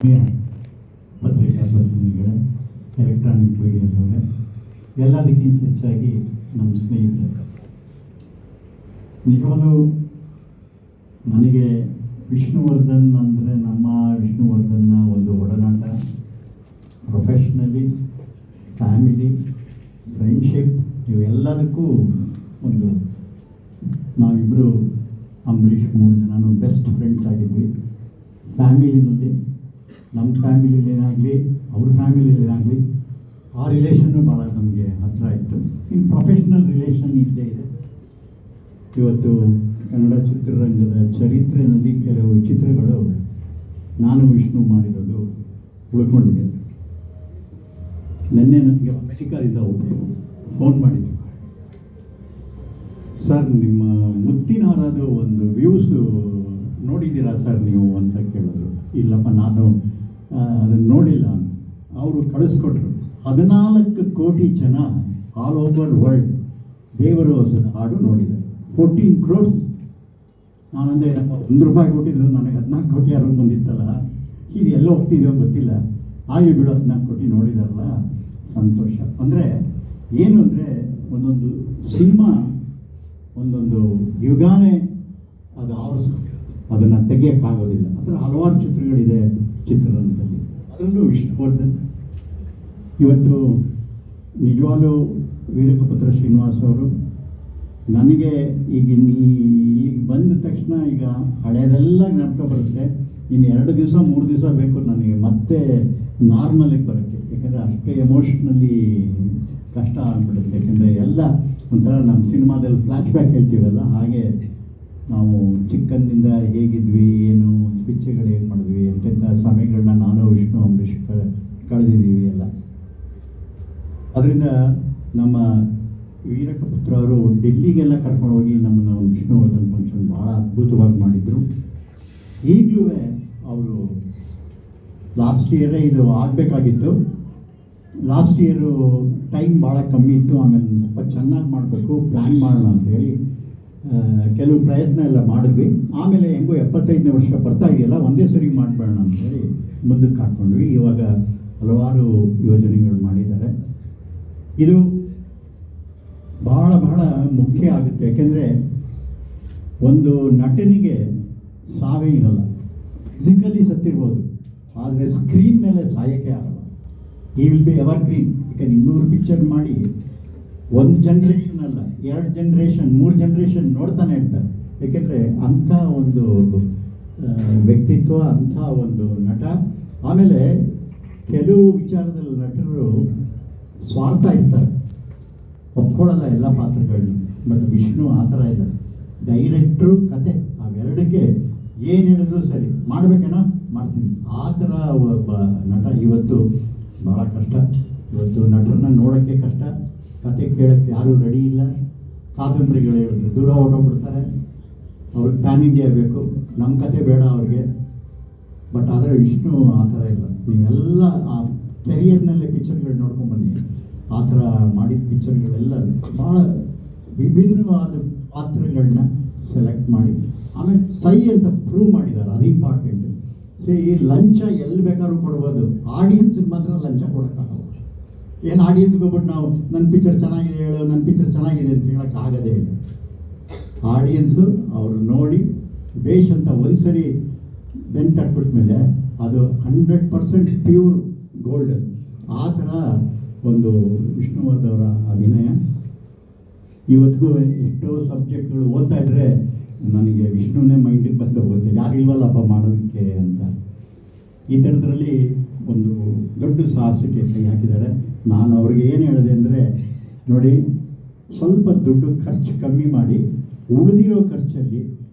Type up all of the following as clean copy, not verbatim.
ಪತ್ರಿಕಾ ಪ್ರತಿನಿಧಿಗಳೇ, ಎಲೆಕ್ಟ್ರಾನಿಕ್ ಮೀಡಿಯಾದವರೇ, ಎಲ್ಲದಕ್ಕಿಂತ ಹೆಚ್ಚಾಗಿ ನಮ್ಮ ಸ್ನೇಹಿತರು, ನಿಜವಾಗ್ಲೂ ನನಗೆ ವಿಷ್ಣುವರ್ಧನ್ ಅಂದರೆ ನಮ್ಮ ವಿಷ್ಣುವರ್ಧನ್ನ ಒಂದು ಒಡನಾಟ, ಪ್ರೊಫೆಷ್ನಲಿ, ಫ್ಯಾಮಿಲಿ, ಫ್ರೆಂಡ್ಶಿಪ್, ಇವೆಲ್ಲದಕ್ಕೂ ಒಂದು ನಾವಿಬ್ಬರು ಅಂಬರೀಷ್ 3 ಜನ ಬೆಸ್ಟ್ ಫ್ರೆಂಡ್ಸ್ ಆಗಿದ್ವಿ. ಫ್ಯಾಮಿಲಿನಲ್ಲಿ ನಮ್ಮ ಫ್ಯಾಮಿಲಿಯಲ್ಲೇನಾಗಲಿ ಅವ್ರ ಫ್ಯಾಮಿಲಿಯಲ್ಲೇನಾಗಲಿ ಆ ರಿಲೇಷನ್ನು ಭಾಳ ನಮಗೆ ಹತ್ತಿರ ಇತ್ತು. ಇನ್ನು ಪ್ರೊಫೆಷ್ನಲ್ ರಿಲೇಷನ್ ಇದ್ದೇ ಇದೆ. ಇವತ್ತು ಕನ್ನಡ ಚಿತ್ರರಂಗದ ಚರಿತ್ರೆಯಲ್ಲಿ ಕೆಲವು ಚಿತ್ರಗಳು ನಾನು ವಿಷ್ಣು ಮಾಡಿರೋದು ಉಳ್ಕೊಂಡಿದೆ. ನಿನ್ನೆ ನನಗೆ ಅಮೆರಿಕಾದಿಂದ ಒಬ್ಬರು ಫೋನ್ ಮಾಡಿದ್ರು, ಸರ್ ನಿಮ್ಮ ಮುತ್ತಿನ ಹಾರದು ಒಂದು ವ್ಯೂಸು ನೋಡಿದ್ದೀರಾ ಸರ್ ನೀವು ಅಂತ ಕೇಳಿದ್ರು. ಇಲ್ಲಪ್ಪ ನಾನು ಅದನ್ನು ನೋಡಿಲ್ಲ ಅಂತ. ಅವರು ಕಳಿಸ್ಕೊಟ್ರು. 14 ಕೋಟಿ ಜನ ಆಲ್ ಓವರ್ ವರ್ಲ್ಡ್ ದೇವರು ಹೊಸದ ಹಾಡು ನೋಡಿದ್ದಾರೆ. 14 crores. ನಾನಂದರೆ ₹1 ಕೊಟ್ಟಿದ್ರು ನನಗೆ 14 ಕೋಟಿ ಯಾರು ಬಂದಿತ್ತಲ್ಲ, ಇದು ಎಲ್ಲ ಹೋಗ್ತಿದೆಯೋ ಗೊತ್ತಿಲ್ಲ, ಆಗಲಿ ಬಿಡು, 14 ಕೋಟಿ ನೋಡಿದಾರಲ್ಲ, ಸಂತೋಷ. ಅಂದರೆ ಏನು ಅಂದರೆ ಒಂದೊಂದು ಸಿನಿಮಾ ಒಂದೊಂದು ಯುಗಾನೇ ಅದು ಆವರಿಸ್ಕೊಂಡಿರುತ್ತೆ, ಅದನ್ನು ತೆಗಿಯೋಕ್ಕಾಗೋದಿಲ್ಲ. ಆ ಥರ ಹಲವಾರು ಚಿತ್ರಗಳಿದೆ ಚಿತ್ರರಂಗದಲ್ಲಿ, ಅದರಲ್ಲೂ ವಿಷ್ಣುವರ್ಧನ್. ಇವತ್ತು ನಿಜವಾಗ್ಲೂ ವೀರಕಪುತ್ರ ಶ್ರೀನಿವಾಸ್ ಅವರು ನನಗೆ ಈಗ ಇಲ್ಲಿಗೆ ಬಂದ ತಕ್ಷಣ ಈಗ ಹಳೆಯದೆಲ್ಲ ಜ್ಞಾಪಕ ಬರುತ್ತೆ. ಇನ್ನು 2 ದಿವಸ 3 ದಿವಸ ಬೇಕು ನನಗೆ ಮತ್ತೆ ನಾರ್ಮಲಿಗೆ ಬರೋಕ್ಕೆ, ಯಾಕಂದರೆ ಅಷ್ಟೇ ಎಮೋಷ್ನಲಿ ಕಷ್ಟ ಆಗ್ಬಿಡುತ್ತೆ. ಯಾಕೆಂದರೆ ಎಲ್ಲ ಒಂಥರ ನಮ್ಮ ಸಿನಿಮಾದಲ್ಲಿ ಫ್ಲ್ಯಾಶ್ ಬ್ಯಾಕ್ ಹೇಳ್ತೀವಲ್ಲ, ಹಾಗೆ ನಾವು ಚಿಕ್ಕಂದಿನಿಂದ ಹೇಗಿದ್ವಿ, ಏನು ಪಿಕ್ಚರ್ಗಳು ಹೇಗೆ ಮಾಡಿದ್ವಿ, ಎಂತೆಂಥ ಸಮಯಗಳನ್ನ ನಾನು ವಿಷ್ಣು ಅಂಬರೀಷ್ ಕಳೆದಿದ್ದೀವಿ ಎಲ್ಲ. ಅದರಿಂದ ನಮ್ಮ ವೀರಕಪುತ್ರ ಅವರು ಡೆಲ್ಲಿಗೆಲ್ಲ ಕರ್ಕೊಂಡೋಗಿ ನಮ್ಮನ್ನು ಒಂದು ವಿಷ್ಣುವರ್ಧನ್ ಫಂಕ್ಷನ್ ಭಾಳ ಅದ್ಭುತವಾಗಿ ಮಾಡಿದರು. ಈಗಲೂ ಅವರು ಲಾಸ್ಟ್ ಇಯರೇ ಇದು ಆಗಬೇಕಾಗಿತ್ತು. ಲಾಸ್ಟ್ ಇಯರು ಟೈಮ್ ಭಾಳ ಕಮ್ಮಿ ಇತ್ತು. ಆಮೇಲೆ ಸ್ವಲ್ಪ ಚೆನ್ನಾಗಿ ಮಾಡಬೇಕು, ಪ್ಲ್ಯಾನ್ ಮಾಡೋಣ ಅಂಥೇಳಿ ಕೆಲವು ಪ್ರಯತ್ನ ಎಲ್ಲ ಮಾಡಿದ್ವಿ. ಆಮೇಲೆ ಹೆಂಗೋ 75ನೇ ವರ್ಷ ಬರ್ತಾ ಇದೆಯಲ್ಲ, ಒಂದೇ ಸರಿ ಮಾಡಬೇಡ ಅಂಥೇಳಿ ಮುಂದಕ್ಕೆ ಹಾಕ್ಕೊಂಡ್ವಿ. ಇವಾಗ ಹಲವಾರು ಯೋಜನೆಗಳು ಮಾಡಿದ್ದಾರೆ. ಇದು ಬಹಳ ಬಹಳ ಮುಖ್ಯ ಆಗುತ್ತೆ. ಯಾಕೆಂದರೆ ಒಂದು ನಟನಿಗೆ ಸಾವೇ ಇರಲ್ಲ. ಫಿಸಿಕಲಿ ಸತ್ತಿರ್ಬೋದು, ಆದರೆ ಸ್ಕ್ರೀನ್ ಮೇಲೆ ಸಾಯೋಕ್ಕೆ ಆಗಲ್ಲ. ಈ ವಿಲ್ ಬಿ ಎವರ್ ಗ್ರೀನ್. ಯಾಕಂದ್ರೆ 200 ಪಿಕ್ಚರ್ ಮಾಡಿ 1 ಜನ್ರೇಷನ್ ಅಲ್ಲ, 2 ಜನ್ರೇಷನ್ 3 ಜನ್ರೇಷನ್ ನೋಡ್ತಾನೆ ಇರ್ತಾರೆ. ಏಕೆಂದರೆ ಅಂಥ ಒಂದು ವ್ಯಕ್ತಿತ್ವ, ಅಂಥ ಒಂದು ನಟ. ಆಮೇಲೆ ಕೆಲವು ವಿಚಾರದಲ್ಲಿ ನಟರು ಸ್ವಾರ್ಥ ಇರ್ತಾರೆ, ಒಪ್ಕೊಳ್ಳಲ್ಲ ಎಲ್ಲ ಪಾತ್ರಗಳನ್ನ. ಬಟ್ ವಿಷ್ಣು ಆ ಥರ ಇಲ್ಲ. ಡೈರೆಕ್ಟ್ರು, ಕತೆ, ಅವೆರಡಕ್ಕೆ ಏನು ಹೇಳಿದ್ರು ಸರಿ, ಮಾಡಬೇಕೇನೋ ಮಾಡ್ತೀನಿ, ಆ ಥರ ಒಬ್ಬ ನಟ. ಇವತ್ತು ಭಾಳ ಕಷ್ಟ. ಇವತ್ತು ನಟರನ್ನ ನೋಡೋಕ್ಕೆ ಕಷ್ಟ, ಕತೆ ಕೇಳೋಕ್ಕೆ ಯಾರೂ ರೆಡಿ ಇಲ್ಲ. ಕಾದಂಬರಿಗಳು ಹೇಳಿದ್ರು ದೂರ ಹೊರಟೋಗ್ಬಿಡ್ತಾರೆ. ಅವ್ರಿಗೆ ಪ್ಯಾನ್ ಇಂಡಿಯಾ ಬೇಕು, ನಮ್ಮ ಕತೆ ಬೇಡ ಅವ್ರಿಗೆ. ಬಟ್ ಆದರೆ ವಿಷ್ಣು ಆ ಥರ ಇಲ್ಲ. ನೀವೆಲ್ಲ ಆ ಕೆರಿಯರ್ನಲ್ಲೇ ಪಿಕ್ಚರ್ಗಳು ನೋಡ್ಕೊಂಬನ್ನಿ, ಆ ಥರ ಮಾಡಿದ ಪಿಕ್ಚರ್ಗಳೆಲ್ಲ ಭಾಳ ವಿಭಿನ್ನವಾದ ಪಾತ್ರಗಳನ್ನ ಸೆಲೆಕ್ಟ್ ಮಾಡಿ ಆಮೇಲೆ ಸೈ ಅಂತ ಪ್ರೂವ್ ಮಾಡಿದ್ದಾರೆ. ಅದು ಇಂಪಾರ್ಟೆಂಟ್. ಈ ಲಂಚ ಎಲ್ಲಿ ಬೇಕಾದ್ರೂ ಕೊಡ್ಬೋದು, ಆಡಿಯನ್ಸ್ಗೆ ಮಾತ್ರ ಲಂಚ ಕೊಡೋಕ್ಕಾಗಲ್ಲ. ಏನು ಆಡಿಯನ್ಸ್ಗೆ ಹೋಗ್ಬಿಟ್ಟು ನಾವು ನನ್ನ ಪಿಕ್ಚರ್ ಚೆನ್ನಾಗಿದೆ ಹೇಳು, ನನ್ನ ಪಿಕ್ಚರ್ ಚೆನ್ನಾಗಿದೆ ಅಂತ ಹೇಳೋಕ್ಕಾಗದೇ ಇಲ್ಲ. ಆಡಿಯನ್ಸು ಅವರು ನೋಡಿ ಬೇಷ್ ಅಂತ ಒಂದ್ಸರಿ ಬೆನ್ ತಟ್ಬಿಟ್ಮೇಲೆ ಅದು 100% ಪ್ಯೂರ್ ಗೋಲ್ಡನ್. ಆ ಥರ ಒಂದು ವಿಷ್ಣುವರ್ಧವರ ಅಭಿನಯ. ಇವತ್ತಿಗೂ ಎಷ್ಟೋ ಸಬ್ಜೆಕ್ಟ್ಗಳು ಓದ್ತಾ ಇದ್ದರೆ ನನಗೆ ವಿಷ್ಣುನೇ ಮೈಂಡಿಗೆ ಬಂದು ಹೋಗುತ್ತೆ, ಯಾರಿಲ್ವಲ್ಲಪ್ಪ ಮಾಡೋದಕ್ಕೆ ಅಂತ. ಈ ಥರದ್ರಲ್ಲಿ ಒಂದು ದೊಡ್ಡ ಸಾಹಸಕ್ಕೆ ಕೈ ಹಾಕಿದ್ದಾರೆ. ನಾನು ಅವ್ರಿಗೆ ಏನು ಹೇಳಿದೆ ಅಂದರೆ, ನೋಡಿ ಸ್ವಲ್ಪ ದುಡ್ಡು ಖರ್ಚು ಕಮ್ಮಿ ಮಾಡಿ ಉಳಿದಿರೋ ಖರ್ಚಲ್ಲಿ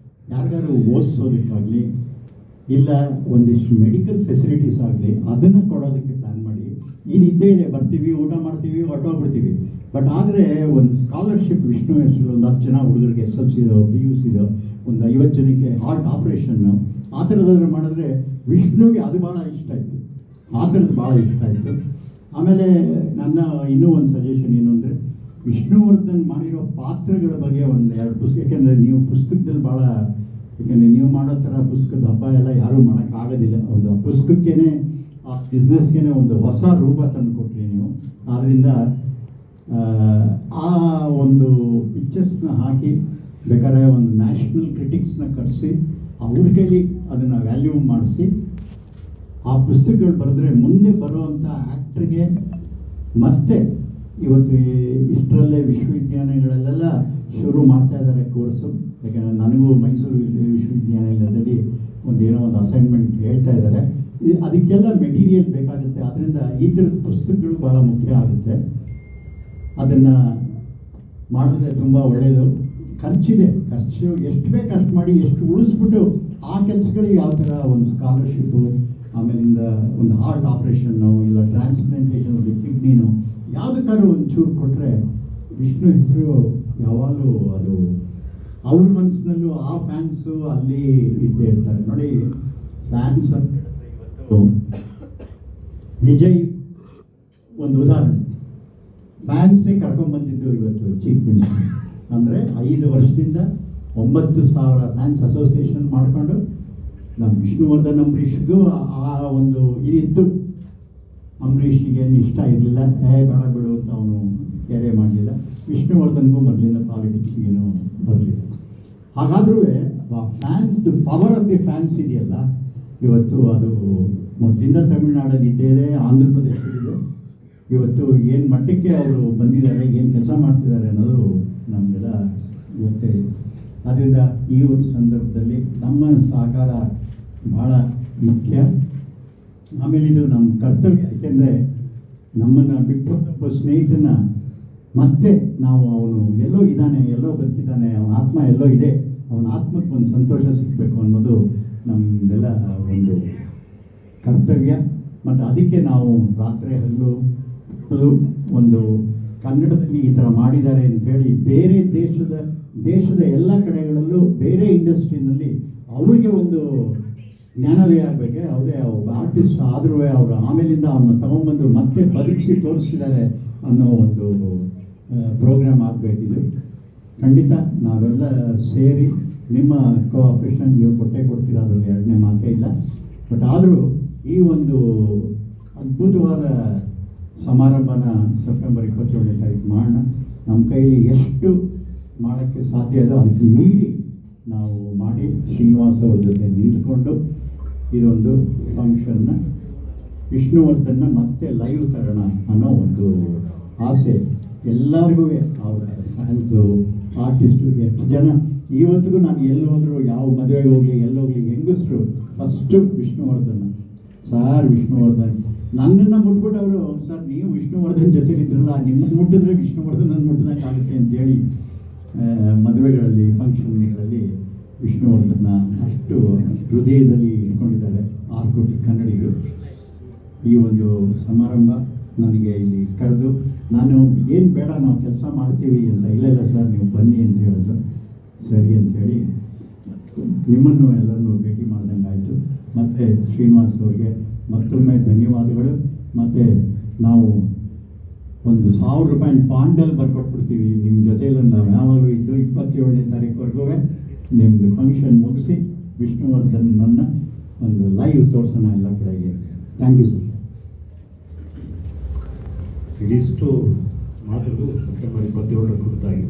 ಯಾರಿಗಾರು ಓದಿಸೋದಕ್ಕಾಗಲಿ ಇಲ್ಲ ಒಂದಿಷ್ಟು ಮೆಡಿಕಲ್ ಫೆಸಿಲಿಟೀಸ್ ಆಗಲಿ ಅದನ್ನು ಕೊಡೋದಕ್ಕೆ ಪ್ಲ್ಯಾನ್ ಮಾಡಿ. ಈಗ ಇದ್ದೇ ಇದೆ, ಬರ್ತೀವಿ, ಊಟ ಮಾಡ್ತೀವಿ, ಹೊರಟೋಗ್ಬಿಡ್ತೀವಿ. ಬಟ್ ಆದರೆ ಒಂದು ಸ್ಕಾಲರ್ಶಿಪ್ ವಿಷ್ಣು ಹೆಸರು ಒಂದು 10 ಜನ ಹುಡುಗರಿಗೆ SLCದೋ PUCದೋ ಒಂದು 50 ಜನಕ್ಕೆ ಹಾರ್ಟ್ ಆಪ್ರೇಷನ್ನು ಆ ಥರದಾದ್ರೆ ಮಾಡಿದ್ರೆ ವಿಷ್ಣುಗೆ ಅದು ಭಾಳ ಇಷ್ಟ ಆಯಿತು. ಆ ಥರದ್ದು ಭಾಳ ಇಷ್ಟ ಆಯಿತು. ಆಮೇಲೆ ನನ್ನ ಇನ್ನೂ ಒಂದು ಸಜೆಷನ್ ಏನು ಅಂದರೆ, ವಿಷ್ಣುವರ್ಧನ್ ಮಾಡಿರೋ ಪಾತ್ರಗಳ ಬಗ್ಗೆ 1-2 ಪುಸ್ತಕ, ಯಾಕೆಂದರೆ ನೀವು ಪುಸ್ತಕದಲ್ಲಿ ಭಾಳ ಯಾಕೆಂದರೆ ನೀವು ಮಾಡೋ ಥರ ಪುಸ್ತಕದ ಹಬ್ಬ ಎಲ್ಲ ಯಾರೂ ಮಾಡೋಕ್ಕಾಗೋದಿಲ್ಲ. ಒಂದು ಪುಸ್ತಕಕ್ಕೇ ಆ ಬಿಸ್ನೆಸ್ಗೆ ಒಂದು ಹೊಸ ರೂಪ ತಂದು ಕೊಟ್ರಿ ನೀವು. ಆದ್ದರಿಂದ ಆ ಒಂದು ಪಿಕ್ಚರ್ಸ್ನ ಹಾಕಿ ಬೇಕಾದ್ರೆ ಒಂದು ನ್ಯಾಷನಲ್ ಕ್ರಿಟಿಕ್ಸ್ನ ಕರೆಸಿ ಅವ್ರ ಕೈಲಿ ಅದನ್ನು ವ್ಯಾಲ್ಯೂ ಮಾಡಿಸಿ ಆ ಪುಸ್ತಕಗಳು ಬರೆದ್ರೆ ಮುಂದೆ ಬರುವಂಥ ಆ್ಯಕ್ಟ್ರಿಗೆ ಮತ್ತೆ ಇವತ್ತು ಇಷ್ಟರಲ್ಲೇ ವಿಶ್ವವಿದ್ಯಾಲಯಗಳಲ್ಲೆಲ್ಲ ಶುರು ಮಾಡ್ತಾ ಇದ್ದಾರೆ ಕೋರ್ಸು. ಯಾಕೆಂದರೆ ನನಗೂ ಮೈಸೂರು ವಿಶ್ವವಿದ್ಯಾನಿಲಯದಲ್ಲಿ ಏನೋ ಒಂದು ಅಸೈನ್ಮೆಂಟ್ ಹೇಳ್ತಾ ಇದ್ದಾರೆ. ಅದಕ್ಕೆಲ್ಲ ಮೆಟೀರಿಯಲ್ ಬೇಕಾಗುತ್ತೆ. ಅದರಿಂದ ಈ ಥರದ ಪುಸ್ತಕಗಳು ಭಾಳ ಮುಖ್ಯ ಆಗುತ್ತೆ. ಅದನ್ನು ಮಾಡಿದ್ರೆ ತುಂಬ ಒಳ್ಳೆಯದು. ಖರ್ಚಿದೆ, ಖರ್ಚು ಎಷ್ಟು ಬೇಕು ಅಷ್ಟು ಮಾಡಿ, ಎಷ್ಟು ಉಳಿಸ್ಬಿಟ್ಟು ಆ ಕೆಲಸಗಳಿಗೆ ಯಾವ ಥರ ಒಂದು ಸ್ಕಾಲರ್ಶಿಪ್ಪು, ಆಮೇಲಿಂದ ಒಂದು ಹಾರ್ಟ್ ಆಪ್ರೇಷನ್ನು ಇಲ್ಲ ಟ್ರಾನ್ಸ್ಪ್ಲಾಂಟೇಷನ್, ಒಂದು ಕಿಡ್ನಿನೋ ಯಾವುದಕ್ಕಾದ್ರೂ ಒಂಚೂರು ಕೊಟ್ಟರೆ ವಿಷ್ಣು ಹೆಸರು ಯಾವಾಗಲೂ ಅದು ಅವ್ರ ಮನಸ್ಸಿನಲ್ಲೂ ಆ ಫ್ಯಾನ್ಸು ಅಲ್ಲಿ ಇದ್ದೇ ಇರ್ತಾರೆ. ನೋಡಿ, ಫ್ಯಾನ್ಸ್ ಅಂತ ಹೇಳಿದ್ರೆ ಇವತ್ತು ವಿಜಯ್ ಒಂದು ಉದಾಹರಣೆ. ಫ್ಯಾನ್ಸೇ ಕರ್ಕೊಂಡ್ಬಂದಿದ್ದು ಇವತ್ತು ಚೀಫ್ ಮಿನಿಸ್ಟರ್. ಅಂದರೆ 5 ವರ್ಷದಿಂದ 9,000 ಫ್ಯಾನ್ಸ್ ಅಸೋಸಿಯೇಷನ್ ಮಾಡಿಕೊಂಡು ನಮ್ಮ ವಿಷ್ಣುವರ್ಧನ್ ಅಂಬರೀಷ್ಗೂ ಆ ಒಂದು ಇದಿತ್ತು. ಅಂಬರೀಷ್ಗೆ ಇಷ್ಟ ಇರಲಿಲ್ಲ, ಬೇಡ ಬಿಡು ಅಂತ ಅವನು ಕೇರೆ ಮಾಡಲಿಲ್ಲ. ವಿಷ್ಣುವರ್ಧನ್ಗೂ ಮೊದಲಿಂದ ಪಾಲಿಟಿಕ್ಸ್ಗೇನು ಬರಲಿಲ್ಲ. ಹಾಗಾದ್ರೂ ಫ್ಯಾನ್ಸ್ದು ಪವರ್ ಆಫ್ ದಿ ಫ್ಯಾನ್ಸ್ ಇದೆಯಲ್ಲ, ಇವತ್ತು ಅದು ಮೊದಲಿಂದ ತಮಿಳ್ನಾಡಲ್ಲಿ ಇದ್ದೇದೆ, ಆಂಧ್ರ ಪ್ರದೇಶದಲ್ಲಿದೆ. ಇವತ್ತು ಏನು ಮಟ್ಟಕ್ಕೆ ಅವರು ಬಂದಿದ್ದಾರೆ, ಏನು ಕೆಲಸ ಮಾಡ್ತಿದ್ದಾರೆ ಅನ್ನೋದು ನಮಗೆಲ್ಲ ಗೊತ್ತೇ ಇದೆ. ಆದ್ದರಿಂದ ಈ ಒಂದು ಸಂದರ್ಭದಲ್ಲಿ ನಮ್ಮ ಸಹಕಾರ ಭಾಳ ಮುಖ್ಯ. ಆಮೇಲೆ ಇದು ನಮ್ಮ ಕರ್ತವ್ಯ. ಯಾಕೆಂದರೆ ನಮ್ಮನ್ನು ಬಿಟ್ಟು ಒಬ್ಬ ಸ್ನೇಹಿತನ ಮತ್ತೆ ನಾವು ಅವನು ಎಲ್ಲೋ ಇದ್ದಾನೆ, ಎಲ್ಲೋ ಬದುಕಿದ್ದಾನೆ, ಅವನ ಆತ್ಮ ಎಲ್ಲೋ ಇದೆ, ಅವನ ಆತ್ಮಕ್ಕೆ ಒಂದು ಸಂತೋಷ ಸಿಗಬೇಕು ಅನ್ನೋದು ನಮ್ಮದೆಲ್ಲ ಒಂದು ಕರ್ತವ್ಯ. ಮತ್ತು ಅದಕ್ಕೆ ನಾವು ರಾತ್ರಿ ಹಗಲು ಒಂದು ಕನ್ನಡದಲ್ಲಿ ಈ ಥರ ಮಾಡಿದ್ದಾರೆ ಅಂಥೇಳಿ ಬೇರೆ ದೇಶದ ಎಲ್ಲ ಕಡೆಗಳಲ್ಲೂ ಬೇರೆ ಇಂಡಸ್ಟ್ರಿನಲ್ಲಿ ಅವರಿಗೆ ಒಂದು ಜ್ಞಾನವೇ ಆಗಬೇಕೆ. ಅವರೇ ಆರ್ಟಿಸ್ಟ್ ಆದರೂ ಅವರು ಆಮೇಲಿಂದ ಅವನ್ನ ತಗೊಂಡ್ಬಂದು ಮತ್ತೆ ಬದುಕಿಸಿ ತೋರಿಸಿದ್ದಾರೆ ಅನ್ನೋ ಒಂದು ಪ್ರೋಗ್ರಾಮ್ ಆಗಬೇಕಿದೆ. ಖಂಡಿತ ನಾವೆಲ್ಲ ಸೇರಿ ನಿಮ್ಮ ಕೋಆಪ್ರೇಷನ್ ನೀವು ಕೊಡ್ತೀರಾ, ಅದರಲ್ಲಿ ಎರಡನೇ ಮಾತೇ ಇಲ್ಲ. ಬಟ್ ಆದರೂ ಈ ಒಂದು ಅದ್ಭುತವಾದ ಸಮಾರಂಭನ ಸೆಪ್ಟೆಂಬರ್ 27ನೇ ತಾರೀಕು ಮಾಡೋಣ. ನಮ್ಮ ಕೈಲಿ ಎಷ್ಟು ಮಾಡೋಕ್ಕೆ ಸಾಧ್ಯ ಇದೋ ಅದಕ್ಕೆ ಮೀರಿ ನಾವು ಮಾಡಿ ಶ್ರೀನಿವಾಸ್ ಅವ್ರ ಜೊತೆ ನಿಂತ್ಕೊಂಡು ಇದೊಂದು ಫಂಕ್ಷನ್ನ ವಿಷ್ಣುವರ್ಧನ್ನ ಮತ್ತೆ ಲೈವ್ ತರೋಣ ಅನ್ನೋ ಒಂದು ಆಸೆ ಎಲ್ಲರಿಗೂ. ಅವರ ಫ್ಯಾನ್ಸು, ಆರ್ಟಿಸ್ಟು, ಎಷ್ಟು ಜನ ಇವತ್ತಿಗೂ ನಾನು ಎಲ್ಲಿ ಹೋದರೂ, ಯಾವ ಮದುವೆಗೆ ಹೋಗಲಿ ಎಲ್ಲೋಗಲಿ, ಹೆಂಗಸರು ಫಸ್ಟು ವಿಷ್ಣುವರ್ಧನ್ ಸಾರ್, ವಿಷ್ಣುವರ್ಧನ್ ನನ್ನನ್ನು ಮುಟ್ಬಿಟ್ಟು ಅವರು, ಸರ್ ನೀವು ವಿಷ್ಣುವರ್ಧನ್ ಜೊತೆಲಿದ್ರಲ್ಲ, ನಿಮ್ಮನ್ನು ಮುಟ್ಟಿದ್ರೆ ವಿಷ್ಣುವರ್ಧನ್ ಮುಟ್ಟಿದಂಗೆ ಆಗುತ್ತೆ ಅಂತೇಳಿ ಮದುವೆಗಳಲ್ಲಿ, ಫಂಕ್ಷನ್ಗಳಲ್ಲಿ ವಿಷ್ಣುವರ್ಧನ್ನ ಅಷ್ಟು ಹೃದಯದಲ್ಲಿ ಇಟ್ಕೊಂಡಿದ್ದಾರೆ 6 ಕೋಟಿ ಕನ್ನಡಿಗರು. ಈ ಒಂದು ಸಮಾರಂಭ ನನಗೆ ಇಲ್ಲಿ ಕರೆದು, ನಾನು ಏನು ಬೇಡ ನಾವು ಕೆಲಸ ಮಾಡ್ತೀವಿ ಅಂತ, ಇಲ್ಲ ಸರ್ ನೀವು ಬನ್ನಿ ಅಂತ ಹೇಳಿದ್ರು. ಸರಿ ಅಂಥೇಳಿ ನಿಮ್ಮನ್ನು ಎಲ್ಲರನ್ನೂ ಭೇಟಿ ಮಾಡ್ದಂಗೆ ಆಯಿತು. ಮತ್ತು ಶ್ರೀನಿವಾಸ್ ಅವರಿಗೆ ಮತ್ತೊಮ್ಮೆ ಧನ್ಯವಾದಗಳು. ಮತ್ತು ನಾವು ಒಂದು 1,000 ರೂಪಾಯಿ ಬಾಂಡಲ್ಲಿ ಬರ್ಕೊಟ್ಬಿಡ್ತೀವಿ ನಿಮ್ಮ ಜೊತೆಯಲ್ಲಿ. ನಾವು ಯಾವಾಗಲೂ ಇದ್ದು 27ನೇ ತಾರೀಕುವರೆಗೂ ನಿಮ್ಮದು ಫಂಕ್ಷನ್ ಮುಗಿಸಿ ವಿಷ್ಣುವರ್ಧನ್ನ ಒಂದು ಲೈವ್ ತೋರಿಸೋಣ ಎಲ್ಲ ಕಡೆಗೆ. Thank you sir. ಇದಿಷ್ಟು ಮಾತುಗಳು ಸೆಪ್ಟೆಂಬರ್ 27 ಕುರಿತಾಗಿ